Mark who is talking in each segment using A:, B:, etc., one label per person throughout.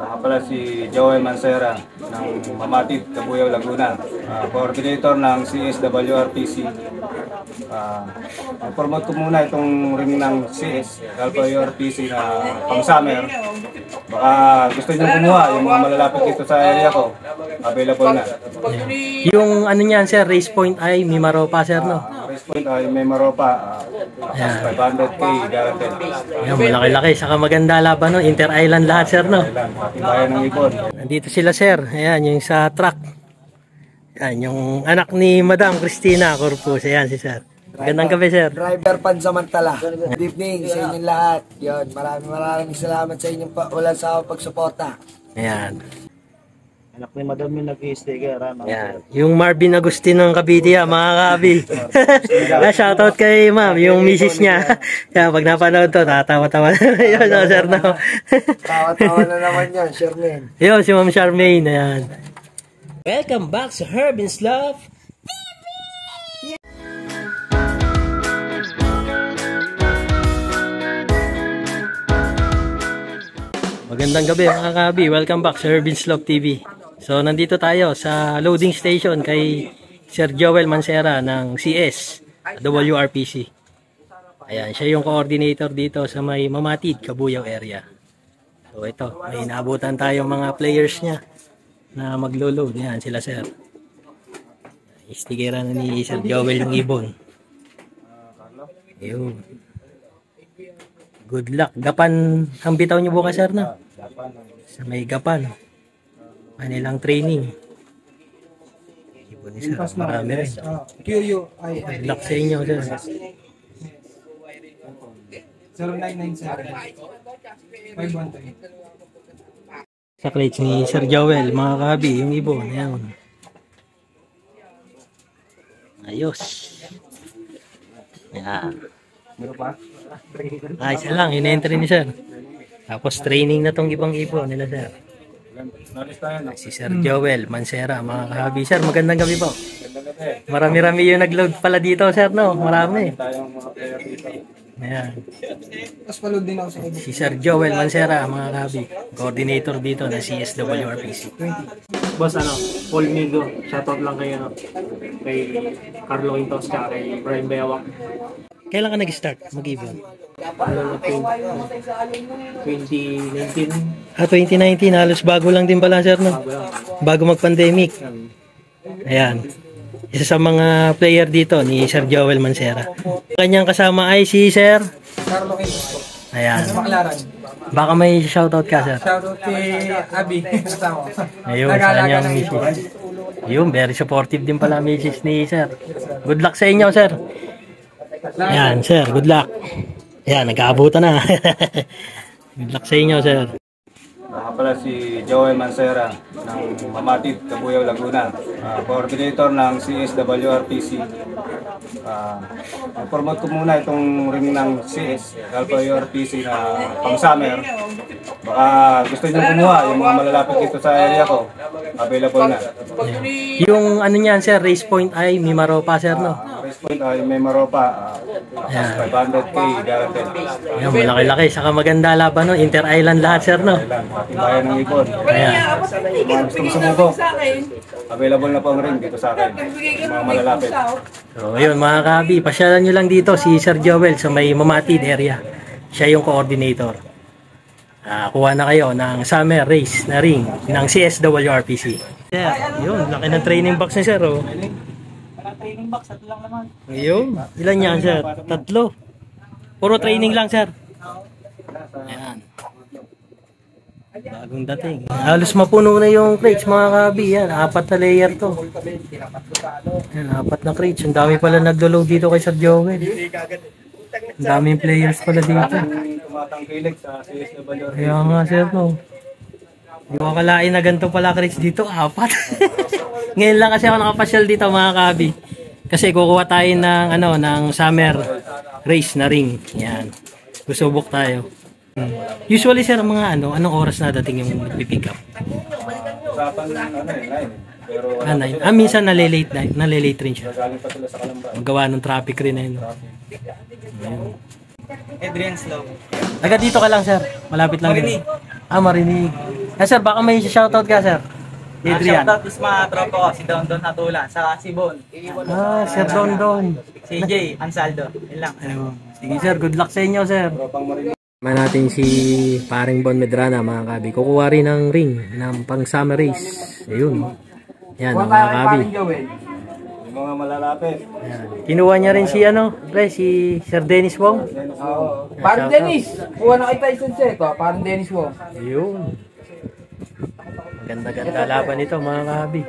A: Ako pala si Joel Mancera ng Mamatid, Cabuyao, Laguna. Coordinator ng CSWRPC. Promote ko muna itong ring ng CSWRPC na pang-summer. Baka gusto nyo kumuha, yung mga malalapit dito sa area ko, available na.
B: Yung ano niyan sir, race point ay Mimaropa sir no?
A: Race point ay Mimaropa, 500k guaranteed.
B: Yan, malaki-laki, saka maganda laban no, inter-island lahat sir no?
A: Bayan ng Ibon.
B: Nandito sila sir, ayan yung sa truck. Yan, yung anak ni Madam Cristina Corpus, ayan si sir. Magandang gabi sir.
C: Driver pansamantala. Good evening sa inyong lahat. Yun, maraming salamat sa inyong walang sawa pagsuporta.
B: Ayan.
D: Anak ni Madam yung nag-i-sticker.
B: Ayan. Yung Marvin Agustin ng Cavite, mga kabi. Shoutout kay ma'am, yung misis niya. Kaya pag napanood to, tatawa-tawa na yun, no, sir, no?
C: Tawa-tawa na naman yan, Charmaine.
B: Yun, si Ma'am Charmaine, ayan. Welcome back sa Herbin's Love TV! Magandang gabi mga kabi, welcome back sa Herbin's Love TV. So nandito tayo sa loading station kay Sir Joel Mancera ng CS WRPC. Ayan, siya yung coordinator dito sa may Mamatid, Cabuyao area. So ito, may naabutan tayong mga players niya na maglo-load. Yan sila sir. Istikeran na ni Sir Joel yung ibon. Ayun. Good luck. Gapan ang bitaw niyo bukas sir na? Sa may Gapan. Kanilang training. Ibon ni sir. Marami rin. Good luck sa inyo sir.
D: 0997-513.
B: Sa crates ni Sir Joel, mga kabi, yung ibon. Ayan. Ayos. Ayan. Ay, isa lang, in-entry ni Sir. Tapos training na tong ibang ibon nila Sir. Si Sir Joel Mancera, mga kahabi. Sir, magandang gabi po. Marami-rami yung nag-load pala dito Sir, no? Marami. Ayan. Si Sir Joel Mancera, mga kahabi. Coordinator dito na CSWRPC.
D: Boss, Paul Migo, shoutout lang kayo, kay Carlo Intos, kay Brian Bewak.
B: Kailan ka nag-start mag-ibon?
D: 2019.
B: 2019, halos bago lang din pala sir, no? Bago mag-pandemic. Ayan. Isa sa mga player dito ni Sir Joel Mancera. Kanyang kasama ay si Sir
C: Carlo Intos.
B: Ayan.
C: Maklaran.
B: Baka may shoutout ka sir.
C: Shoutout kay Abby.
B: Ayun, sa kanyang misis. Ayun, very supportive din pala misis ni Sir. Good luck sa inyo sir. Ayan sir, good luck. Ayan, nagkaabutan na. Good luck sa inyo sir.
A: Ako pala si Joel Mancera ng Mamatid, Cabuyao, Laguna. Coordinator ng CSWRPC. Promote ko muna itong ring ng CSWRPC na pang-summer. Baka gusto nyo kumuha, yung mga malalapit dito sa area ko, available na.
B: Yung ano niyan sir, race point ay Mimaropa sir, no?
A: Race point ay Mimaropa, 500k guaranteed.
B: Yan, malaki-laki, saka maganda laban no, inter-island lahat sir, no?
A: Bayan ng Ibon.
B: Ayan.
A: Mga gustong sumubok, available na po ang ring dito sa akin, yung mga malalapit.
B: So ayun mga kabi, pasyalan nyo lang dito si Sir Joel sa may Mamatid area. Siya yung coordinator. Kuha na kayo ng summer race na ring ng CSWRPC. Sir, yun, laki ng training box ni sir, oh.
D: Training box, ito lang naman.
B: Ayun, ilan yan sir? 3. Puro training lang sir. Ayan. Bagong dating. Halos mapuno na yung crates mga kabi. Yan, 4 na layer to. Yan, 4 na crates. Ang dami pala naglo-load dito kay Sir Joel. Ang daming players pala dito.
A: Tumatangkilik sa CSWRPC.
B: Kaya nga sir, no. Hindi ko akalain na ganito pala crates dito, 4. Ngayon lang kasi ako nakapasyal dito mga kabi. Kasi kukuha tayo ng, ng summer race na ring. Yan. Susubok tayo. Usually sir, mga anong oras na dating yung pipick up?
A: Usapan na 9. Pero
B: Minsan nalilate rin siya.
A: galing pa sila sa Kalamba.
B: Magawa ng traffic rin na yun.
D: Adrian Slow.
B: Taga dito ka lang sir, malapit lang. Marinig. Marinig. Sir, baka may shoutout ka, sir. Adrian.
E: Shoutout is mga tropa ko, si Don Don Hatulan, sa si Bon,
B: Sir Don Don.
E: si Jay Ansaldo, yun lang.
B: Ayun. Sige, sir. Good luck sa inyo, sir.
A: Tropang marin.
B: Man natin si paring Bon Medrana, mga kabi. Kukuha rin ng ring ng pang summer race. Ayun. Yan, mga kabi.
A: Yung mga malalapit.
B: Ayan. Kinuha niya rin si pre, si Sir Dennis Wong.
C: Parang Dennis, kuha na kita isang set. Parang Dennis mo.
B: Ayun. Ganda-ganda laban ito, mga kabi.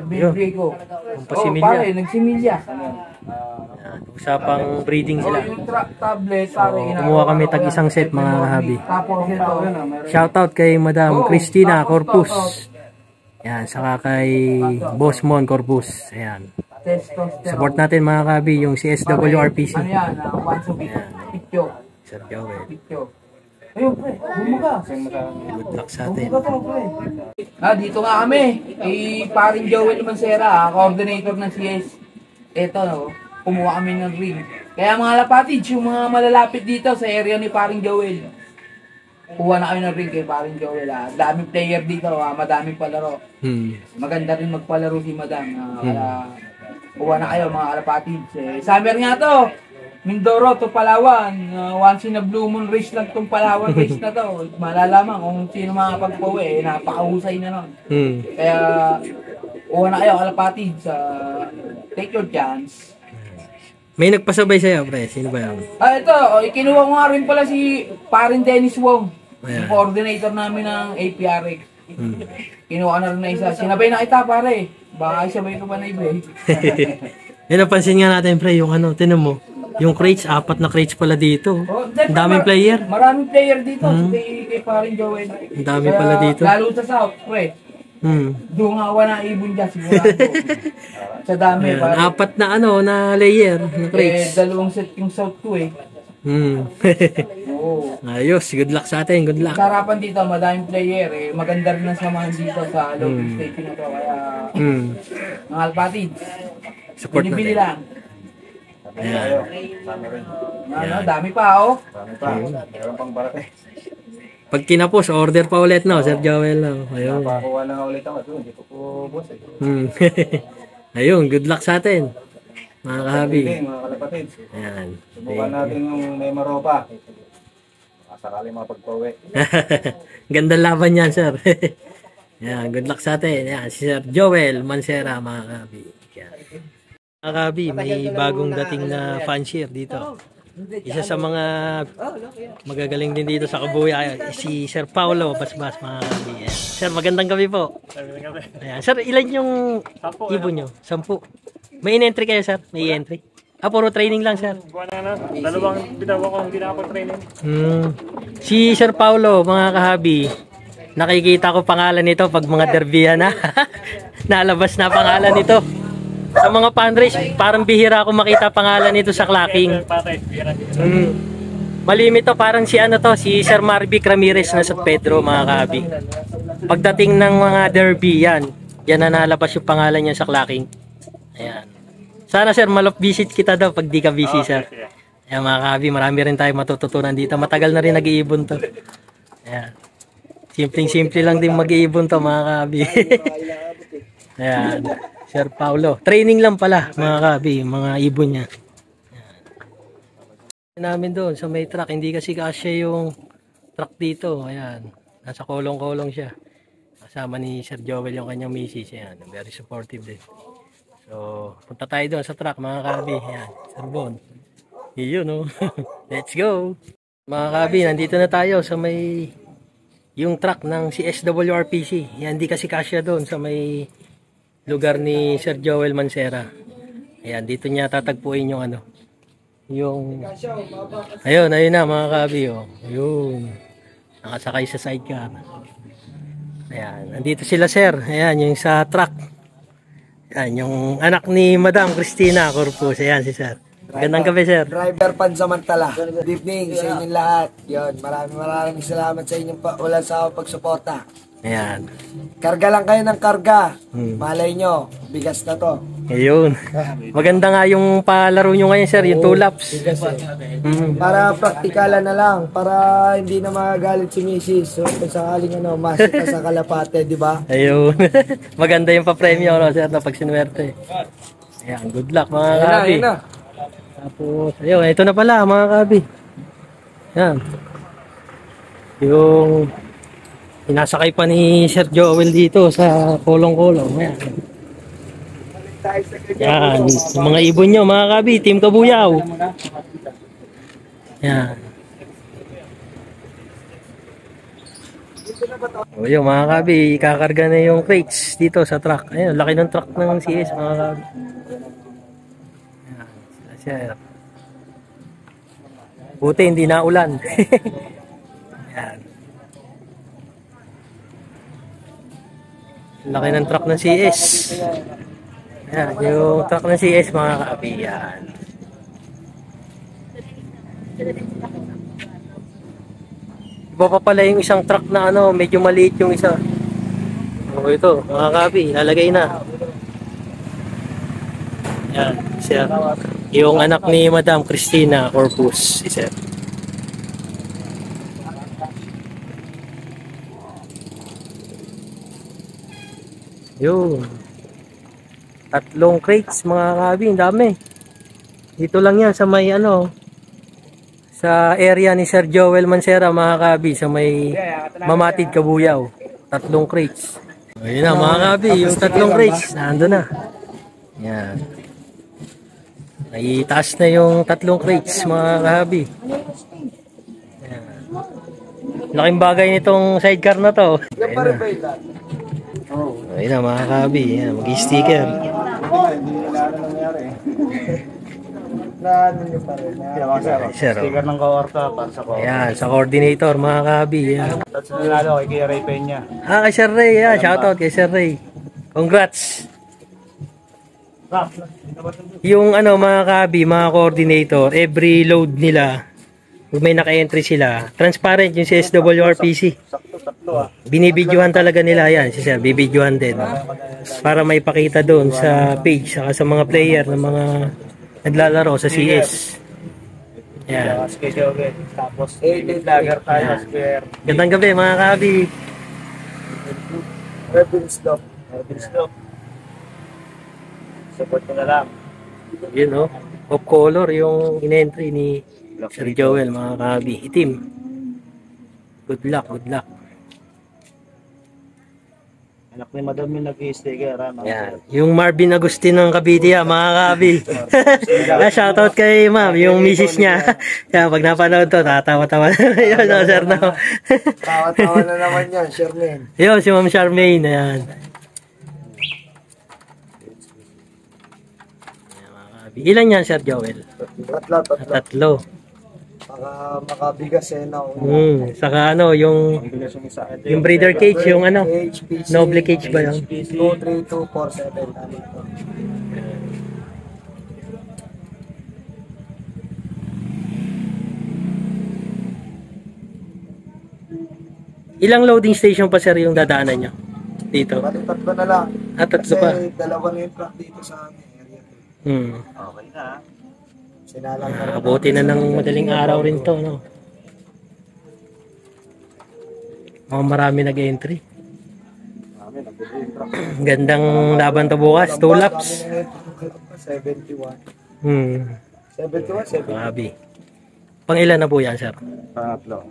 C: Bibigay ko.
B: Ang pasimilya.
C: Pare, nagsimilya.
B: Ayan. Usapang breeding sila.
C: Yung tablet,
B: So,
C: pare.
B: kumuha kami tag isang set, mga kahabi.
C: Tapos ito.
B: Shoutout kay Madam Christina Corpus. Ayan, saka kay Boss Mon Corpus. Ayan.
C: Testosterone.
B: Support natin, mga kahabi, yung CSWRPC.
C: Ano yan? Once a week. Picture.
B: Sir Joel.
C: Picture. Ayun, pre. Bumuka.
B: Good luck sa atin.
C: Bumuka to, pre. Dito nga kami. Paring Joel Mancera, coordinator ng CS. Ito, no, kumuha kami ng ring. Kaya mga lapatids, yung mga malalapit dito sa area ni Paring Joel, kuha na kayo ng ring kay Paring Joel. Daming player dito, madaming palaro. Maganda rin magpalaro si Madam. Kaya kuha na kayo mga lapatids. Summer nga to. Mindoro to Palawan. Once in a blue moon race lang tong Palawan race na to. Malalaman kung sino makapagpawi. Napakahusay na nun. Kaya kuha na kayo kalapatids. Take your chance.
B: May nagpasabay sa'yo, pre. Sino ba yun?
C: Ito, kinuha ko nga rin pala si Parin Dennis Wong,
B: Ayan.
C: yung coordinator namin ng APRX. Kinuha na rin na isa. Sinabay na kita, pare. Baka isabay ko pa na iba eh.
B: Yan, napansin nga natin, pre, yung tinan mo. Yung crates, 4 na crates pala dito. Ang daming player.
C: Maraming player dito. Kay Parin Joel.
B: Ang dami pala dito.
C: Lalo sa South, pre. Doon nga ako na ibon dyan, sigurado. Sa dami,
B: Ayan,
C: pare.
B: 4 na layer na crates.
C: Dalawang set yung South 2 eh. Oo.
B: Ayos, good luck sa atin, good luck.
C: Sarapan dito, madaming player eh. Maganda rin ang samahan dito sa loading station na to. Kaya, mga alpatids,
B: Support
C: binibili
B: natin.
C: lang.
B: Ayan.
C: Ano, dami pa oh.
A: Dami pa. Meron pang barate.
B: Pag kinapos, order pa ulit, no? Sir Joel, no? Ayun.
A: Napakuha na nga ulit ako. Ito, hindi ko po boss eh.
B: Ayun, good luck sa atin. Mga kahabi.
A: Hindi, mga kalapatids.
B: Ayan.
A: Subukan natin yung Neymaropa. Sakali mapagpawi.
B: Gandang laban yan, sir. Ayan, good luck sa atin. Ayan, si Sir Joel Mancera, mga kahabi. Ayan. Mga kahabi, may bagong dating na fancier dito. Isa sa mga magagaling din dito sa Kabuya, si Sir Paulo Basbas, mga kahabi. Ayan. Sir, magandang gabi po. Ayan. Sir, ilan yung ibon nyo? 10. May in-entry kayo, sir? May entry? Puro training lang, sir.
D: Dalawang bitaw ako hindi nakapag-training.
B: Si Sir Paulo, mga kahabi, nakikita ko pangalan nito pag mga derbiya na. Nalabas na pangalan nito. Sa mga fundraise, parang bihira ako makita pangalan nito sa clacking. Malimit to, parang si si Sir Marvic Ramirez na sa Pedro, mga kahabi. Pagdating ng mga derby, yan na nalabas yung pangalan niya sa clacking. Ayan. Sana, sir, visit kita daw pag di ka busy, sir. Ayan, mga kahabi, marami rin tayo matututunan dito. Matagal na rin nag-iibon to. Ayan. Simpleng-simple lang din mag-iibon to, mga kahabi. Ayan. Sir Paulo. Training lang pala, mga kahabi, mga ibon niya. Ayan. Namin doon sa may truck, hindi kasi kasya yung truck dito. Ayan. Nasa kolong-kolong siya. Kasama ni Sir Joel yung kanyang misis. Ayan. Very supportive din. So, punta tayo doon sa truck, mga kabi. Ayan, Sir Bon. Yun, no? Let's go! Mga kabi, nandito na tayo sa may yung truck ng CSWRPC. Yan, di kasi kasya doon sa may lugar ni Sir Joel Mancera. Ayan, dito niya tatagpuin yung yung ayun na, mga kabi, oh. Ayun. Nakasakay sa sidecar. Ayan, nandito sila, sir. Ayan, yung sa truck. Yan, yung anak ni Madam Christina Corpus. Ayan si sir. Gandang gabi, sir.
C: Driver pansamantala. Good evening sa inyong lahat. Yun, maraming salamat sa inyong walang sawang pagsuporta.
B: Ayan.
C: Karga lang kayo ng karga. Malay nyo, bigas na to.
B: Ayun. Maganda nga yung palaro nyo ngayon, sir, yung 2 laps.
F: Para praktikalan na lang, para hindi na magagalit si Mrs. So, kung sakaling masik na sa kalapate, di ba?
B: Ayun. Maganda yung pa-premyo, no, sir, na pag sinuwerte. Ayan, good luck mga kabi. Tapos, ayun, ito na pala mga kabi. Ayan. Yung inasakay pa ni Sir Joel dito sa kolong-kolong. Ayan. Yan, yung mga ibon nyo mga kabi, Team Kabuyaw. Yan. O yun mga kabi, kakarga na yung crates dito sa truck. Ayun, laki ng truck ng CS mga kabi. Yan, sila sir. Buti hindi na ulan. Yan. Laki ng truck ng CS. Yan, yung truck ng CS mga kabi. Yan. Iba pa pala yung isang truck na medyo maliit yung isa. O ito, mga kabi, lalagay na. Yan, siya. Yung anak ni Madam Cristina Corpus, si Sir. Yun. 3 crates mga kabi, ang dami. Dito lang yan sa may sa area ni Sir Joel Mancera mga kabi, sa may Mamatid, Kabuyaw. 3 crates. Ayun na mga kabi, yung 3 crates, nandun na. Yan. Naitaas na yung 3 crates mga kabi. Yan. Laking bagay nitong sidecar na to. Ayun na mga kabi, mag-sticker.
A: Hindi nila nangyari.
D: Sticker ng kawarta para sa kawarta.
B: Ayan, sa coordinator mga kabi.
D: Tapos nanalo kay Ray Peña.
B: Kay Sir Ray. Shoutout kay Sir Ray. Congrats. Yung mga kabi, mga coordinator, every load nila, kung may naka-entry sila, transparent yung SWRPC. Binibidyohan talaga nila yan. Siya, bibidyohan din. Para may pakita doon sa page, saka sa mga player ng mga naglalaro sa CS. Yan.
D: Tapos, vlogger tayo.
B: Gandang gabi mga kabi.
F: Rebenslock.
D: Support ko na lang.
B: Yun off color yung in-entry ni Sir Joel mga kabi. Itim. Good luck.
D: Anak ni Madam yung nag-i-sticker.
B: Yan. Yung Marvin Agustin ng Cavite mga kabi. Shoutout kay ma'am, yung misis niya. Kaya pag napanood to, tatawa-tawa. Yun, sir, no?
F: Tawa-tawa na naman yan, Sherman.
B: Yun, si Ma'am Charmaine. Ayan. Ilan yan, Sir Joel? 3.
F: Makabigas
B: Saka yung breeder cage, yung noble cage ba yun?
F: 23247.
B: Ilang loading station pa, sir, yung dadaanan nyo dito?
F: Tatlo na lang.
B: Tatlo pa.
F: Kasi 2 na yung truck dito sa amin.
D: Okay na.
F: Sinalang na
B: Nakabuti na ng madaling araw rin to, no? Marami nag-entry. Gandang laban to bukas, 2 laps.
F: 71. 71.
B: Grabe. Pang ilan na po yan, sir?
F: Pangatlo,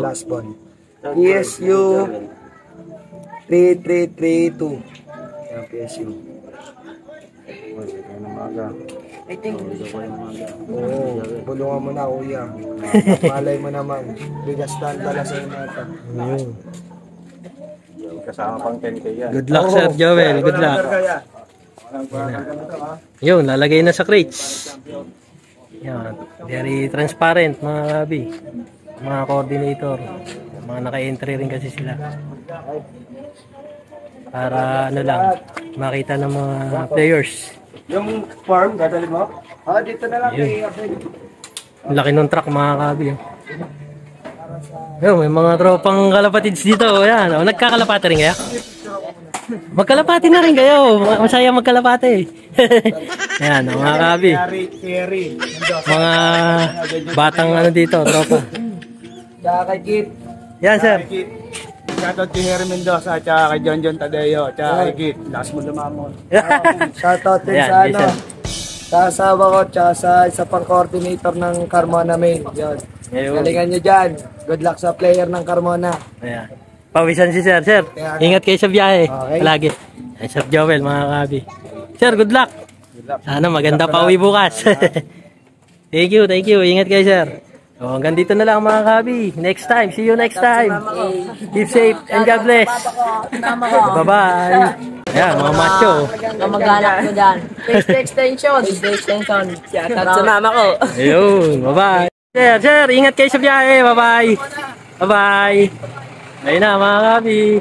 F: last one. PSU 3332. Yan, PSU. Bulungan mo na, kuya. Malay mo naman. Bigas tala sa inyo ito.
A: Kasama pang 10K yan.
B: Good luck, Sir Joel. Good luck. Yun, lalagay na sa crates. Yan. Very transparent, mga kabi. Mga coordinator. Mga naka-entry rin kasi sila. Para makita ng mga players.
A: Yung farm, dadalhin mo?
F: Dito na lang.
B: Laki ng truck mga kabi. May mga tropang kalapatids dito. Yan. Nagkakalapati rin kaya? Magkalapati na rin kayo. Masaya magkalapati. Ayan, mga kabi.
A: Thierry.
B: Mga batang ano dito, tropa.
F: Tsaka kay Kit.
B: Yan, sir.
A: Shoutout kay Harry Mendoza, tsaka kay John Tadeo, tsaka kay Kit. Last mo lumamon.
F: Shoutout din
B: Ayan,
F: sa
B: yes,
F: ano.
B: sir.
F: Sa asawa ko, tsaka sa isa pang coordinator ng Carmona Main. Yun.
B: Ayun.
F: Galingan nyo dyan. Good luck sa player ng Carmona.
B: Ayan. Pawisan si sir. Sir, ingat kayo sa biyahe.
F: Okay.
B: Palagi. Ay, Sir Joel, mga kabi. Sir, good luck. Sana maganda pa uwi bukas. Thank you. Ingat kayo, sir. So, hanggang dito na lang mga kabi. Next time. See you next time. Keep safe and God bless. Bye-bye. Ayan, mga macho.
G: Kamag-anak ko dyan. Face extension. Shout sa mama ko.
B: Ayun, bye-bye. Sir, ingat kayo sa biyahe. Bye-bye. Bye-bye. Ayun na mga kabi.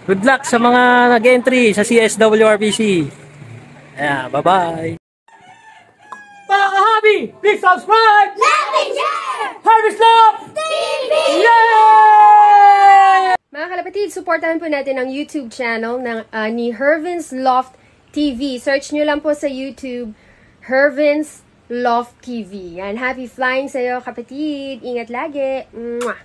B: Good luck sa mga nag-entry sa CSWRPC. Ayan, bye-bye. Mga kahabi, please subscribe!
H: Like and share!
B: Harvest Love
H: TV!
B: Yay!
I: Mga kalapatid, supportahan po natin ang YouTube channel ng, ni Hervin's Loft TV. Search nyo lang po sa YouTube, Hervin's Loft TV. Yan, happy flying sa'yo kapatid. Ingat lagi. Mwah!